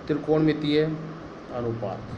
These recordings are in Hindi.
त्रिकोणमितीय अनुपात।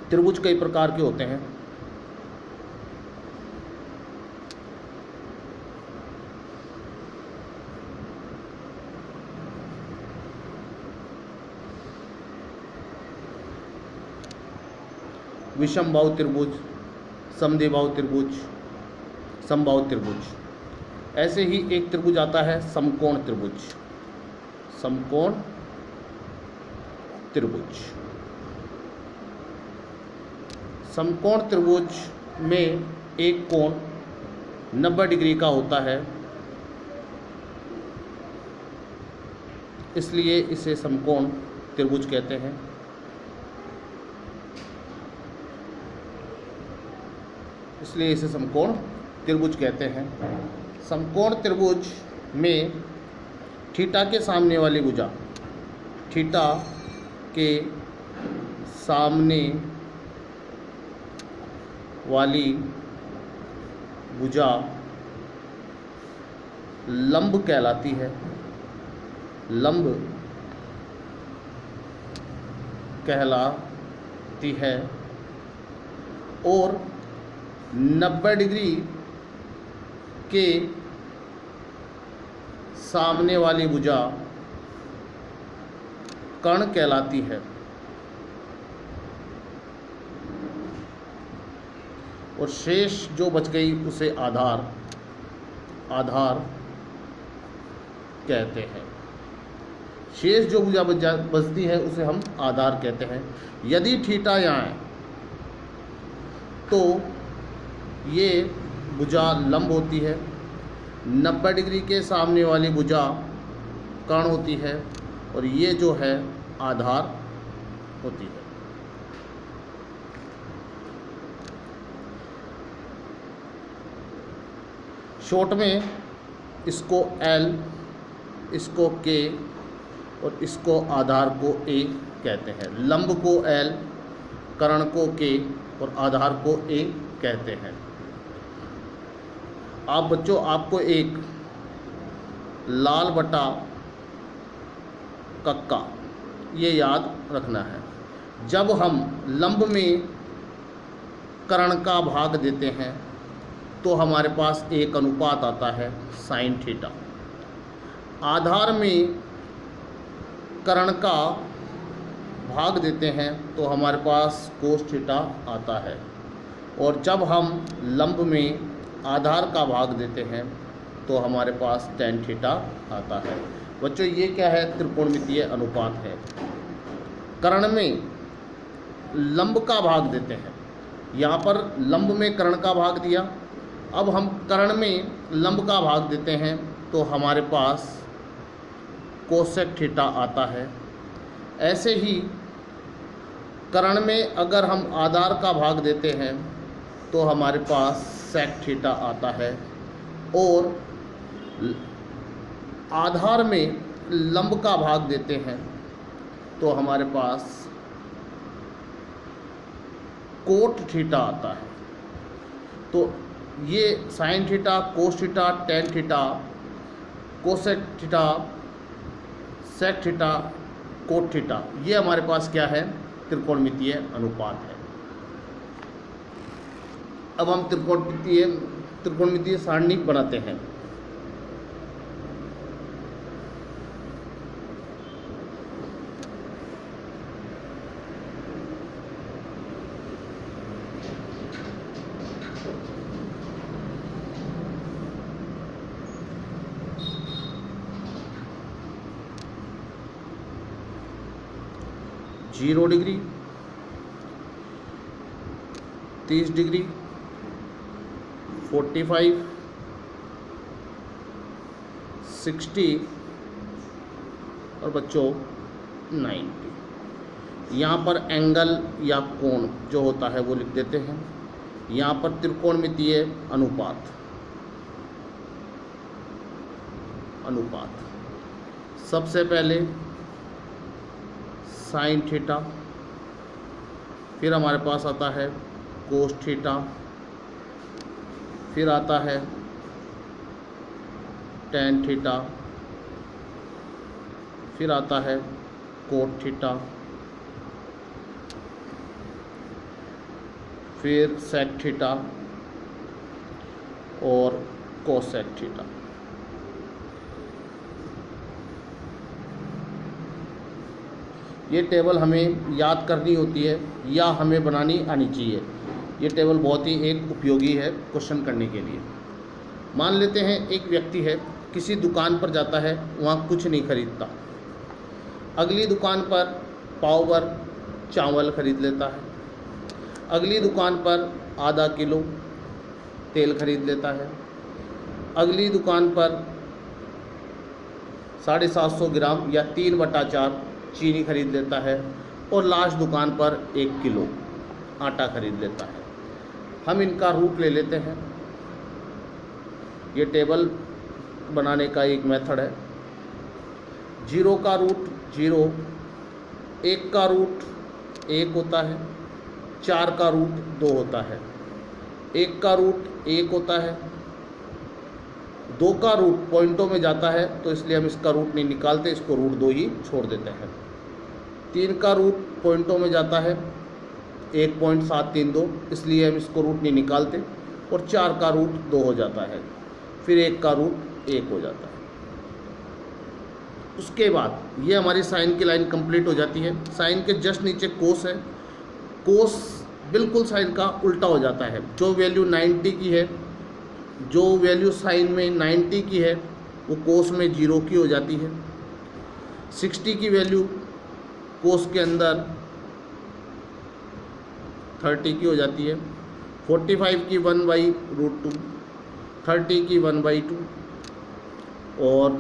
त्रिभुज कई प्रकार के होते हैं। विषमबाहु त्रिभुज, समद्विबाहु त्रिभुज, समबाहु त्रिभुज। ऐसे ही एक त्रिभुज आता है समकोण त्रिभुज। समकोण त्रिभुज, समकोण त्रिभुज में एक कोण 90 डिग्री का होता है, इसलिए इसे समकोण त्रिभुज कहते हैं। इसलिए इसे समकोण त्रिभुज कहते हैं। समकोण त्रिभुज में थीटा के सामने वाली भुजा, थीटा के सामने वाली भुजा लंब कहलाती है। लंब कहलाती है और 90 डिग्री के सामने वाली भुजा कर्ण कहलाती है। और शेष जो बच गई उसे आधार कहते हैं। शेष जो भुजा बचती है उसे हम आधार कहते हैं। यदि थीटा यहाँ है तो ये भुजा लंब होती है, 90 डिग्री के सामने वाली भुजा कर्ण होती है और ये जो है आधार होती है। शॉर्ट में इसको L, इसको K और इसको आधार को A कहते हैं। लंब को L, कर्ण को K और आधार को A कहते हैं। आप बच्चों, आपको एक लाल बटा कक्का ये याद रखना है। जब हम लंब में कर्ण का भाग देते हैं तो हमारे पास एक अनुपात आता है साइन थीटा। आधार में कर्ण का भाग देते हैं तो हमारे पास कोस थीटा आता है। और जब हम लंब में आधार का भाग देते हैं तो हमारे पास टेन थीटा आता है। बच्चों, ये क्या है? त्रिकोणमितीय अनुपात है। कर्ण में लंब का भाग देते हैं। यहाँ पर लंब में कर्ण का भाग दिया, अब हम कर्ण में लंब का भाग देते हैं तो हमारे पास कोसेक थीटा आता है। ऐसे ही कर्ण में अगर हम आधार का भाग देते हैं तो हमारे पास सेक थीटा आता है। और आधार में लंब का भाग देते हैं तो हमारे पास कोट थीटा आता है। तो ये sine theta, cos theta, tan theta, cosec theta, sec theta, cot theta, ये हमारे पास क्या है? त्रिकोणमितीय अनुपात है। अब हम त्रिकोणमितीय सारणी बनाते हैं। जीरो डिग्री, 30 डिग्री, 45, 60 और बच्चों 90। यहाँ पर एंगल या कोण जो होता है वो लिख देते हैं। यहाँ पर त्रिकोणमितीय अनुपात सबसे पहले साइन थीटा, फिर हमारे पास आता है कोस थीटा, फिर आता है टेन थीटा, फिर आता है कोट थीटा, फिर सेक थीटा और कोसेक थीटा। ये टेबल हमें याद करनी होती है या हमें बनानी आनी चाहिए। ये टेबल बहुत ही एक उपयोगी है क्वेश्चन करने के लिए। मान लेते हैं एक व्यक्ति है, किसी दुकान पर जाता है, वहाँ कुछ नहीं खरीदता। अगली दुकान पर पाव भर चावल खरीद लेता है, अगली दुकान पर आधा किलो तेल खरीद लेता है, अगली दुकान पर 750 ग्राम या 3/4 चीनी खरीद लेता है, और लास्ट दुकान पर 1 किलो आटा खरीद लेता है। हम इनका रूट ले लेते हैं। ये टेबल बनाने का एक मेथड है। 0 का रूट 0, 1 का रूट 1 होता है, 4 का रूट 2 होता है, 1 का रूट 1 होता है, 2 का रूट पॉइंटों में जाता है तो इसलिए हम इसका रूट नहीं निकालते, इसको रूट 2 ही छोड़ देते हैं। 3 का रूट पॉइंटों में जाता है 1.732, इसलिए हम इसको रूट नहीं निकालते, और 4 का रूट 2 हो जाता है, फिर 1 का रूट 1 हो जाता है। उसके बाद ये हमारी साइन की लाइन कंप्लीट हो जाती है। साइन के जस्ट नीचे कोस है, कोस बिल्कुल साइन का उल्टा हो जाता है। जो वैल्यू 90 की है, जो वैल्यू साइन में 90 की है, वो कोस में 0 की हो जाती है। 60 की वैल्यू कोस के अंदर 30 की हो जाती है। 45 की 1/√2, 30 की 1/2 और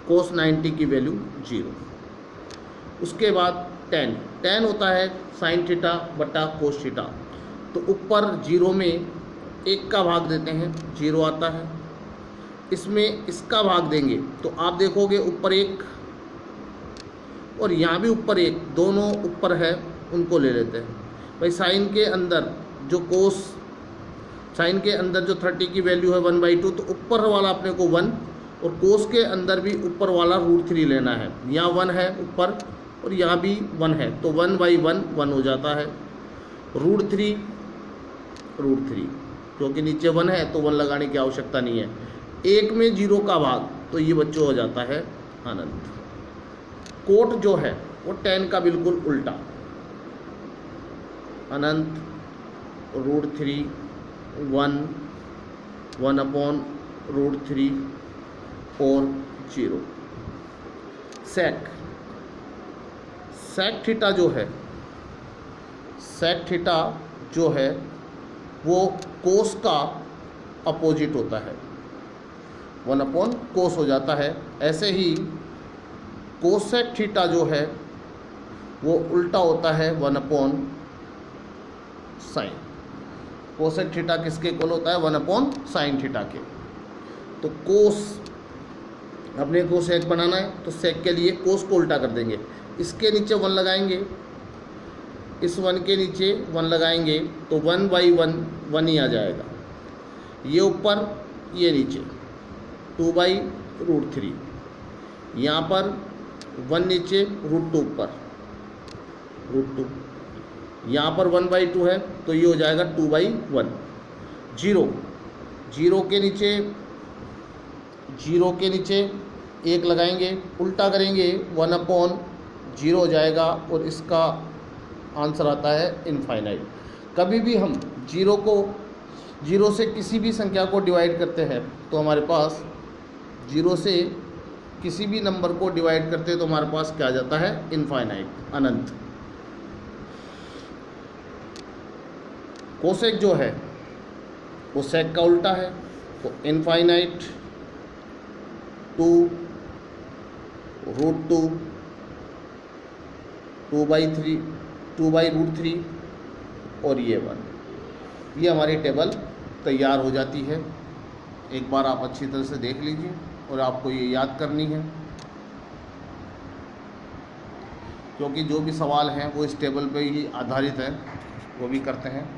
कोस 90 की वैल्यू 0। उसके बाद tan होता है साइन थीटा बटा कोस थीटा। तो ऊपर 0 में 1 का भाग देते हैं, 0 आता है। इसमें इसका भाग देंगे तो आप देखोगे ऊपर 1 और यहाँ भी ऊपर 1, दोनों ऊपर है, उनको ले लेते हैं। भाई साइन के अंदर जो साइन के अंदर जो 30 की वैल्यू है 1/2, तो ऊपर वाला अपने को 1, और कोस के अंदर भी ऊपर वाला √3 लेना है। यहाँ 1 है ऊपर और यहाँ भी 1 है, तो 1/1 1 हो जाता है। √3 क्योंकि नीचे 1 है तो 1 लगाने की आवश्यकता नहीं है। 1 में 0 का भाग, तो ये बच्चों हो जाता है अनंत। कोट जो है वो tan का बिल्कुल उल्टा, अनंत, √3 1/√3 और 0। सेक थीटा जो है वो कोस का अपोजिट होता है, 1/कोस हो जाता है। ऐसे ही कोसेक थीटा जो है वो उल्टा होता है 1/साइन। कोसेक थीटा किसके इक्वल होता है? 1/साइन थीटा के। तो कोस अपने को सेक बनाना है तो सेक के लिए कोस को उल्टा कर देंगे। इसके नीचे 1 लगाएंगे, इस 1 के नीचे 1 लगाएंगे तो 1/1 1 ही आ जाएगा। ये ऊपर ये नीचे 2/√3, यहाँ पर 1 नीचे, √2 ऊपर, √2, यहाँ पर 1/2 है तो ये हो जाएगा 2/1। 0 के नीचे 1 लगाएंगे, उल्टा करेंगे 1/0 हो जाएगा, और इसका आंसर आता है इनफाइनाइट। कभी भी हम 0 से किसी भी संख्या को डिवाइड करते हैं तो हमारे पास 0 से किसी भी नंबर को डिवाइड करते हैं तो हमारे पास क्या आ जाता है? इनफाइनाइट, अनंत। कोसेक जो है वो सेक का उल्टा है, तो इनफाइनाइट 2√2 2/√3 और ये 1। ये हमारी टेबल तैयार हो जाती है। एक बार आप अच्छी तरह से देख लीजिए और आपको ये याद करनी है, क्योंकि जो भी सवाल हैं वो इस टेबल पे ही आधारित है, वो भी करते हैं।